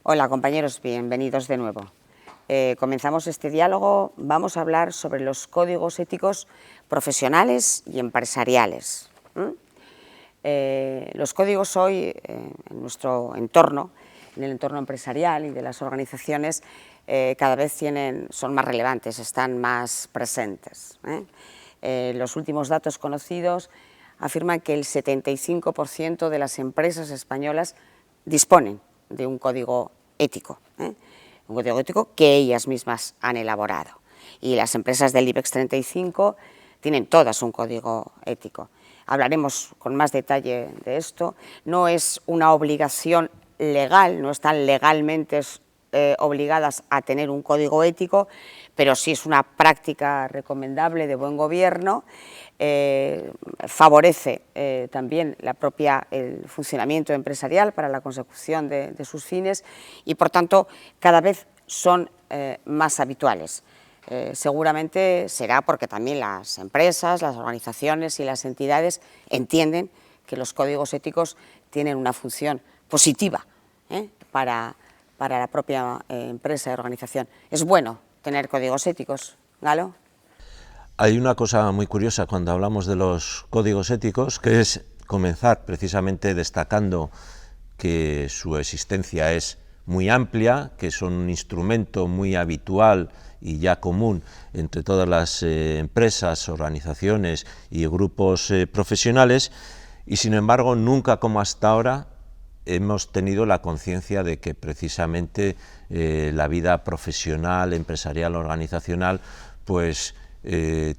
Hola compañeros, bienvenidos de nuevo. Comenzamos este diálogo, vamos a hablar sobre los códigos éticos profesionales y empresariales. Los códigos hoy en nuestro entorno, en el entorno empresarial y de las organizaciones, cada vez son más relevantes, están más presentes. Los últimos datos conocidos afirman que el 75% de las empresas españolas disponen de un código ético, un código ético que ellas mismas han elaborado. Y las empresas del IBEX 35 tienen todas un código ético. Hablaremos con más detalle de esto. No es una obligación legal, no están legalmente obligadas a tener un código ético, pero sí es una práctica recomendable de buen gobierno, favorece también el funcionamiento empresarial para la consecución de sus fines y, por tanto, cada vez son más habituales. Seguramente será porque también las empresas, las organizaciones y las entidades entienden que los códigos éticos tienen una función positiva para la propia empresa y organización. Es bueno tener códigos éticos, ¿Galo? Hay una cosa muy curiosa cuando hablamos de los códigos éticos, que es comenzar precisamente destacando que su existencia es muy amplia, que son un instrumento muy habitual y ya común entre todas las empresas, organizaciones y grupos profesionales, y sin embargo nunca como hasta ahora hemos tenido la conciencia de que precisamente la vida profesional, empresarial, organizacional, pues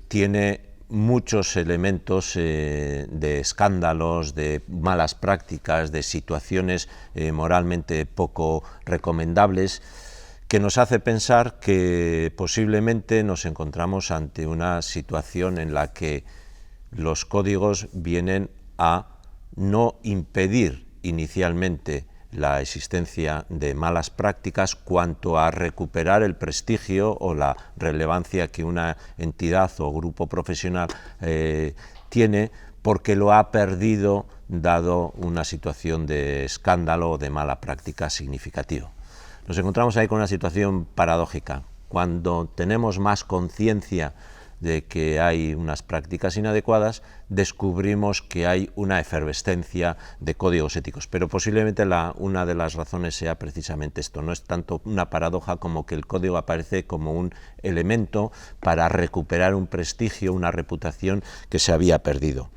tiene muchos elementos de escándalos, de malas prácticas, de situaciones moralmente poco recomendables, que nos hace pensar que posiblemente nos encontramos ante una situación en la que los códigos vienen a no impedir inicialmente la existencia de malas prácticas cuanto a recuperar el prestigio o la relevancia que una entidad o grupo profesional tiene, porque lo ha perdido dado una situación de escándalo o de mala práctica significativo. Nos encontramos ahí con una situación paradójica. Cuando tenemos más conciencia de que hay unas prácticas inadecuadas, descubrimos que hay una efervescencia de códigos éticos. Pero posiblemente una de las razones sea precisamente esto. No es tanto una paradoja como que el código aparece como un elemento para recuperar un prestigio, una reputación que se había perdido.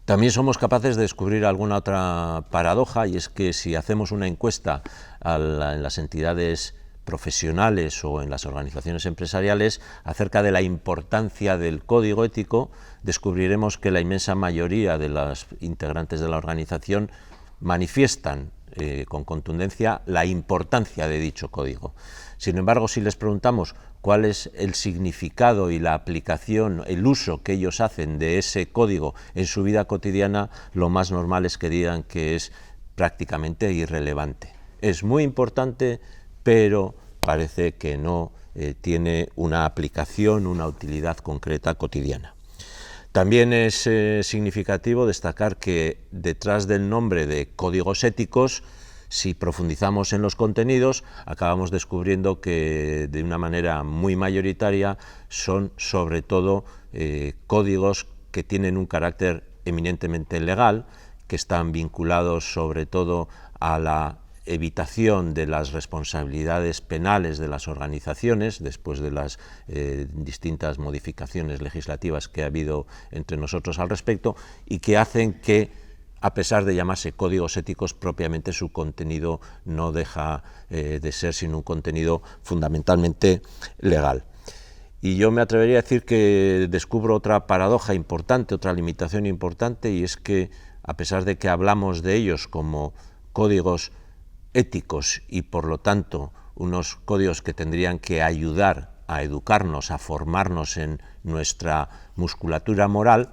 También somos capaces de descubrir alguna otra paradoja, y es que si hacemos una encuesta en las entidades profesionales o en las organizaciones empresariales acerca de la importancia del código ético, descubriremos que la inmensa mayoría de los integrantes de la organización manifiestan con contundencia la importancia de dicho código. Sin embargo, si les preguntamos cuál es el significado y la aplicación, el uso que ellos hacen de ese código en su vida cotidiana, lo más normal es que digan que es prácticamente irrelevante. Es muy importante, pero parece que no tiene una aplicación, una utilidad concreta cotidiana. También es significativo destacar que detrás del nombre de códigos éticos, si profundizamos en los contenidos, acabamos descubriendo que de una manera muy mayoritaria son sobre todo códigos que tienen un carácter eminentemente legal, que están vinculados sobre todo a la evitación de las responsabilidades penales de las organizaciones después de las distintas modificaciones legislativas que ha habido entre nosotros al respecto, y que hacen que, a pesar de llamarse códigos éticos, propiamente su contenido no deja de ser sino un contenido fundamentalmente legal. Y yo me atrevería a decir que descubro otra paradoja importante, otra limitación importante, y es que, a pesar de que hablamos de ellos como códigos éticos y por lo tanto unos códigos que tendrían que ayudar a educarnos, a formarnos en nuestra musculatura moral,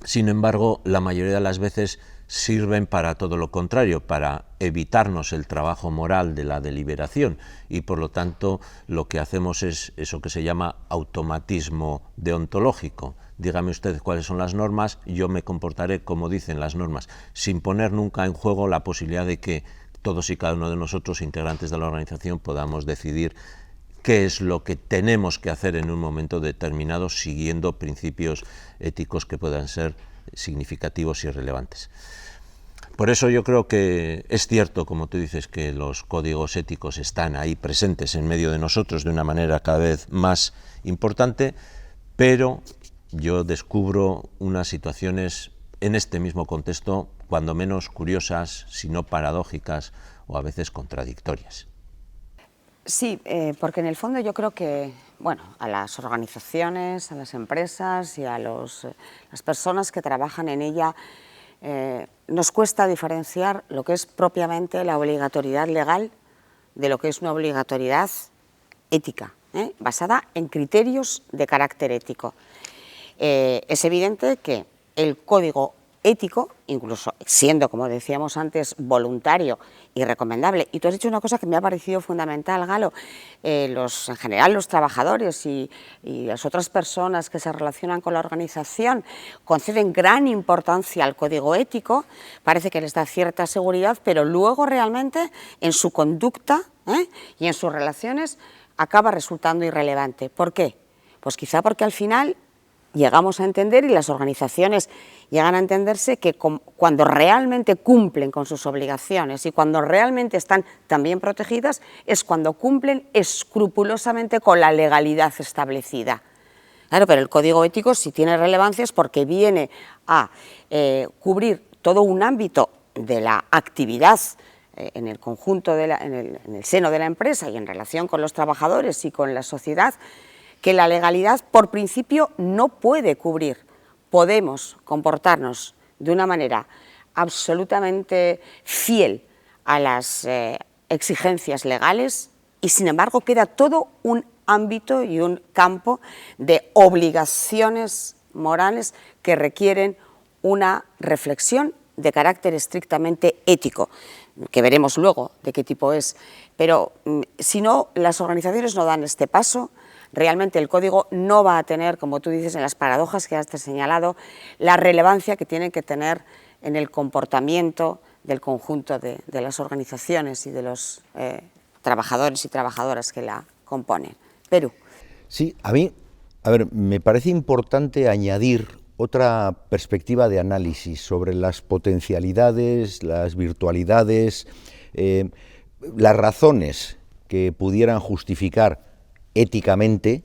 sin embargo, la mayoría de las veces sirven para todo lo contrario, para evitarnos el trabajo moral de la deliberación, y por lo tanto lo que hacemos es eso que se llama automatismo deontológico. Dígame usted cuáles son las normas, yo me comportaré como dicen las normas, sin poner nunca en juego la posibilidad de que todos y cada uno de nosotros, integrantes de la organización, podamos decidir qué es lo que tenemos que hacer en un momento determinado, siguiendo principios éticos que puedan ser significativos y relevantes. Por eso yo creo que es cierto, como tú dices, que los códigos éticos están ahí presentes en medio de nosotros de una manera cada vez más importante, pero yo descubro unas situaciones en este mismo contexto, cuando menos curiosas, si no paradójicas o a veces contradictorias. Sí, porque en el fondo yo creo que, bueno, a las organizaciones, a las empresas y a las personas que trabajan en ella, nos cuesta diferenciar lo que es propiamente la obligatoriedad legal de lo que es una obligatoriedad ética, basada en criterios de carácter ético. Es evidente que el código ético, incluso siendo, como decíamos antes, voluntario y recomendable, y tú has dicho una cosa que me ha parecido fundamental, Galo, en general los trabajadores y las otras personas que se relacionan con la organización conceden gran importancia al código ético, parece que les da cierta seguridad, pero luego realmente en su conducta y en sus relaciones acaba resultando irrelevante. ¿Por qué? Pues quizá porque al final llegamos a entender, y las organizaciones llegan a entenderse, que cuando realmente cumplen con sus obligaciones y cuando realmente están también protegidas, es cuando cumplen escrupulosamente con la legalidad establecida. Claro, pero el código ético, si tiene relevancia, es porque viene a cubrir todo un ámbito de la actividad en el conjunto, en el seno de la empresa y en relación con los trabajadores y con la sociedad, que la legalidad por principio no puede cubrir. Podemos comportarnos de una manera absolutamente fiel a las exigencias legales y sin embargo queda todo un ámbito y un campo de obligaciones morales que requieren una reflexión de carácter estrictamente ético, que veremos luego de qué tipo es, pero si no, las organizaciones no dan este paso. Realmente el código no va a tener, como tú dices, en las paradojas que has señalado, la relevancia que tiene que tener en el comportamiento del conjunto de las organizaciones y de los trabajadores y trabajadoras que la componen. Perú. Sí, a mí, me parece importante añadir otra perspectiva de análisis sobre las potencialidades, las virtualidades, las razones que pudieran justificar éticamente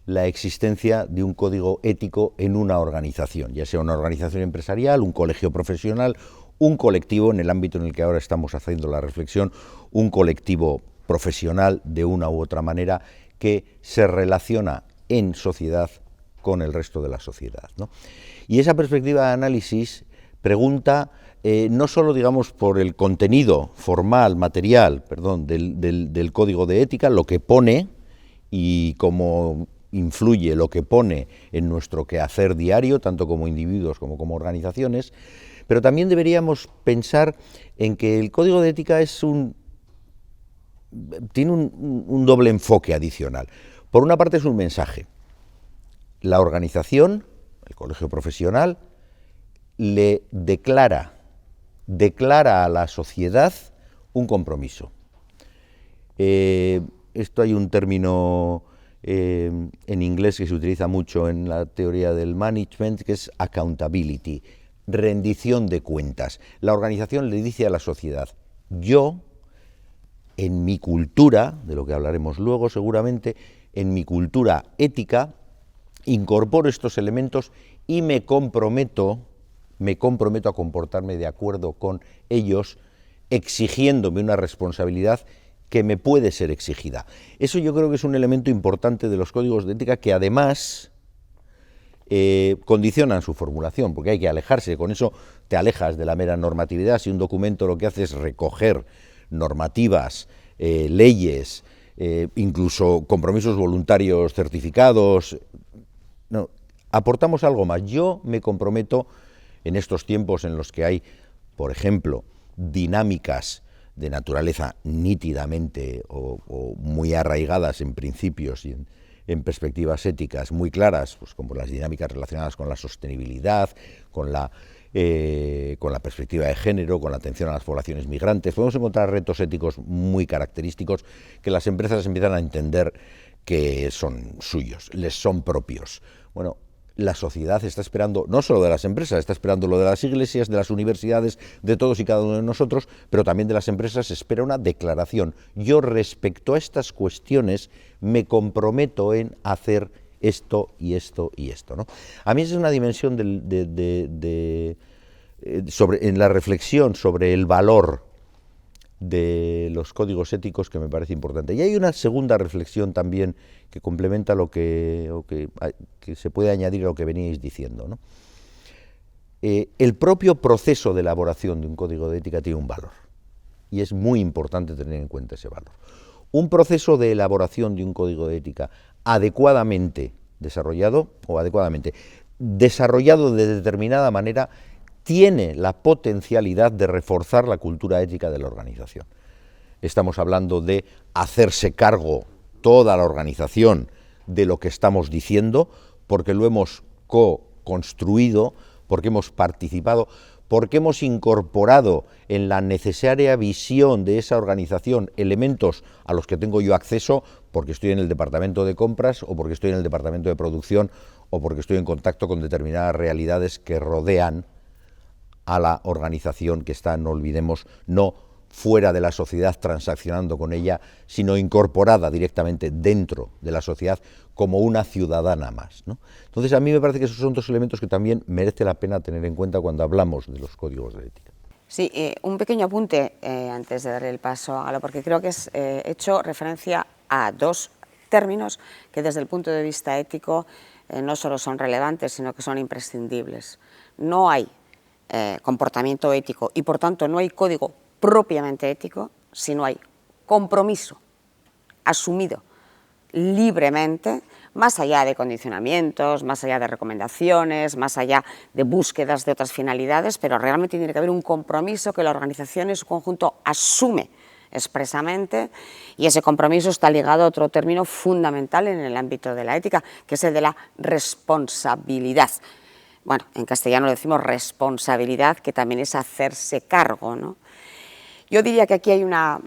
la existencia de un código ético en una organización, ya sea una organización empresarial, un colegio profesional, un colectivo, en el ámbito en el que ahora estamos haciendo la reflexión, un colectivo profesional de una u otra manera que se relaciona en sociedad con el resto de la sociedad, ¿no? Y esa perspectiva de análisis pregunta no solo, digamos, por el contenido formal, material, del código de ética, lo que pone y cómo influye lo que pone en nuestro quehacer diario, tanto como individuos como organizaciones, pero también deberíamos pensar en que el código de ética tiene un doble enfoque adicional. Por una parte es un mensaje. La organización, el colegio profesional, le declara a la sociedad un compromiso. Esto hay un término en inglés que se utiliza mucho en la teoría del management, que es accountability, rendición de cuentas. La organización le dice a la sociedad: yo, en mi cultura, de lo que hablaremos luego seguramente, en mi cultura ética, incorporo estos elementos y me comprometo a comportarme de acuerdo con ellos, exigiéndome una responsabilidad que me puede ser exigida. Eso yo creo que es un elemento importante de los códigos de ética que además condicionan su formulación, porque hay que alejarse, con eso te alejas de la mera normatividad. Si un documento lo que hace es recoger normativas, leyes, incluso compromisos voluntarios certificados, no, aportamos algo más. Yo me comprometo en estos tiempos en los que hay, por ejemplo, dinámicas de naturaleza nítidamente o muy arraigadas en principios y en perspectivas éticas muy claras, pues como las dinámicas relacionadas con la sostenibilidad, con la perspectiva de género, con la atención a las poblaciones migrantes, podemos encontrar retos éticos muy característicos que las empresas empiezan a entender que son suyos, les son propios. Bueno, la sociedad está esperando, no solo de las empresas, está esperando lo de las iglesias, de las universidades, de todos y cada uno de nosotros, pero también de las empresas espera una declaración. Yo respecto a estas cuestiones me comprometo en hacer esto y esto y esto, ¿no? A mí esa es una dimensión en la reflexión sobre el valor de los códigos éticos que me parece importante. Y hay una segunda reflexión también que complementa que se puede añadir a lo que veníais diciendo, ¿no? El propio proceso de elaboración de un código de ética tiene un valor, y es muy importante tener en cuenta ese valor. Un proceso de elaboración de un código de ética adecuadamente desarrollado de determinada manera tiene la potencialidad de reforzar la cultura ética de la organización. Estamos hablando de hacerse cargo toda la organización de lo que estamos diciendo, porque lo hemos co-construido, porque hemos participado, porque hemos incorporado en la necesaria visión de esa organización elementos a los que tengo yo acceso, porque estoy en el departamento de compras, o porque estoy en el departamento de producción, o porque estoy en contacto con determinadas realidades que rodean a la organización que está, no olvidemos, no fuera de la sociedad transaccionando con ella, sino incorporada directamente dentro de la sociedad como una ciudadana más, ¿no? Entonces a mí me parece que esos son dos elementos que también merece la pena tener en cuenta cuando hablamos de los códigos de ética. Sí, un pequeño apunte antes de darle el paso a Galo, porque creo que he hecho referencia a dos términos que desde el punto de vista ético no solo son relevantes, sino que son imprescindibles. No hay comportamiento ético y por tanto no hay código propiamente ético si no hay compromiso asumido libremente, más allá de condicionamientos, más allá de recomendaciones, más allá de búsquedas de otras finalidades, pero realmente tiene que haber un compromiso que la organización en su conjunto asume expresamente, y ese compromiso está ligado a otro término fundamental en el ámbito de la ética, que es el de la responsabilidad. Bueno, en castellano le decimos responsabilidad, que también es hacerse cargo, ¿no? Yo diría que aquí hay una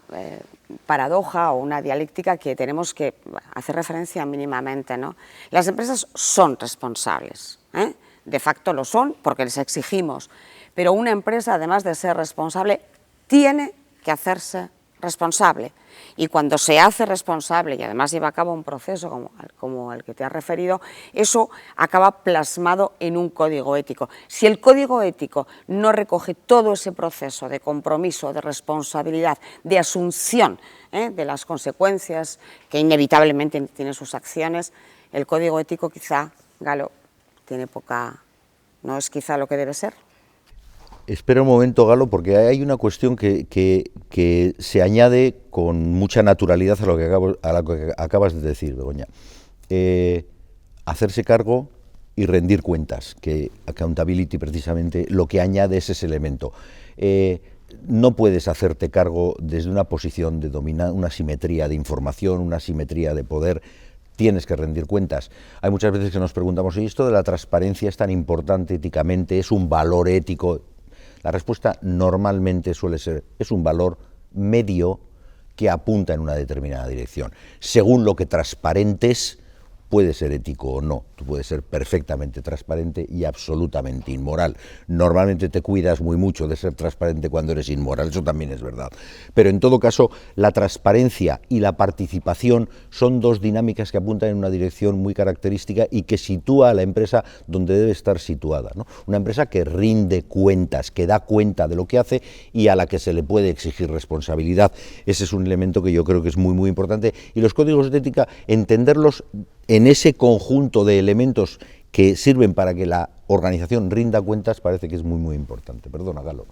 paradoja o una dialéctica que tenemos que hacer referencia mínimamente, ¿no? Las empresas son responsables, de facto lo son porque les exigimos, pero una empresa, además de ser responsable, tiene que hacerse responsable, y cuando se hace responsable y además lleva a cabo un proceso como el que te has referido, eso acaba plasmado en un código ético. Si el código ético no recoge todo ese proceso de compromiso, de responsabilidad, de asunción de las consecuencias que inevitablemente tienen sus acciones, el código ético quizá, Galo, tiene no es quizá lo que debe ser. Espera un momento, Galo, porque hay una cuestión que se añade con mucha naturalidad a lo que acabas de decir, Begoña. Hacerse cargo y rendir cuentas, que accountability precisamente lo que añade es ese elemento. No puedes hacerte cargo desde una posición de dominar, una simetría de información, una simetría de poder. Tienes que rendir cuentas. Hay muchas veces que nos preguntamos, ¿y esto de la transparencia es tan importante éticamente? ¿Es un valor ético? La respuesta normalmente suele ser, es un valor medio que apunta en una determinada dirección. Según lo que transparentes, puede ser ético o no. Tú puedes ser perfectamente transparente y absolutamente inmoral. Normalmente te cuidas muy mucho de ser transparente cuando eres inmoral, eso también es verdad. Pero en todo caso, la transparencia y la participación son dos dinámicas que apuntan en una dirección muy característica y que sitúa a la empresa donde debe estar situada, ¿no? Una empresa que rinde cuentas, que da cuenta de lo que hace y a la que se le puede exigir responsabilidad. Ese es un elemento que yo creo que es muy, muy importante. Y los códigos de ética, entenderlos en ese conjunto de elementos que sirven para que la organización rinda cuentas, parece que es muy, muy importante. Perdona, Galo.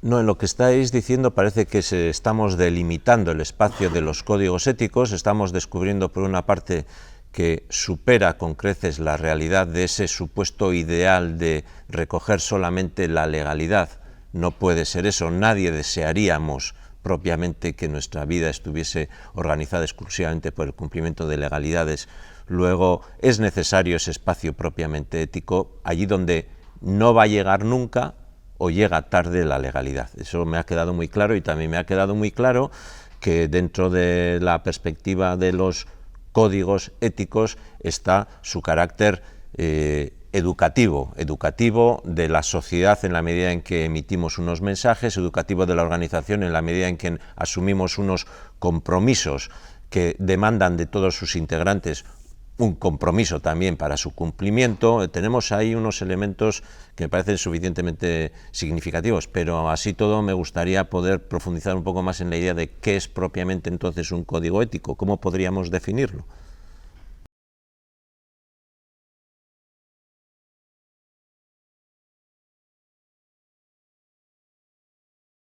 No, en lo que estáis diciendo parece que estamos delimitando el espacio de los códigos éticos, estamos descubriendo por una parte que supera con creces la realidad de ese supuesto ideal de recoger solamente la legalidad. No puede ser eso, nadie desearíamos propiamente que nuestra vida estuviese organizada exclusivamente por el cumplimiento de legalidades Luego, es necesario ese espacio propiamente ético, allí donde no va a llegar nunca o llega tarde la legalidad. Eso me ha quedado muy claro, y también me ha quedado muy claro que dentro de la perspectiva de los códigos éticos está su carácter educativo de la sociedad en la medida en que emitimos unos mensajes, educativo de la organización en la medida en que asumimos unos compromisos que demandan de todos sus integrantes un compromiso también para su cumplimiento. Tenemos ahí unos elementos que me parecen suficientemente significativos, pero así todo me gustaría poder profundizar un poco más en la idea de qué es propiamente entonces un código ético, cómo podríamos definirlo.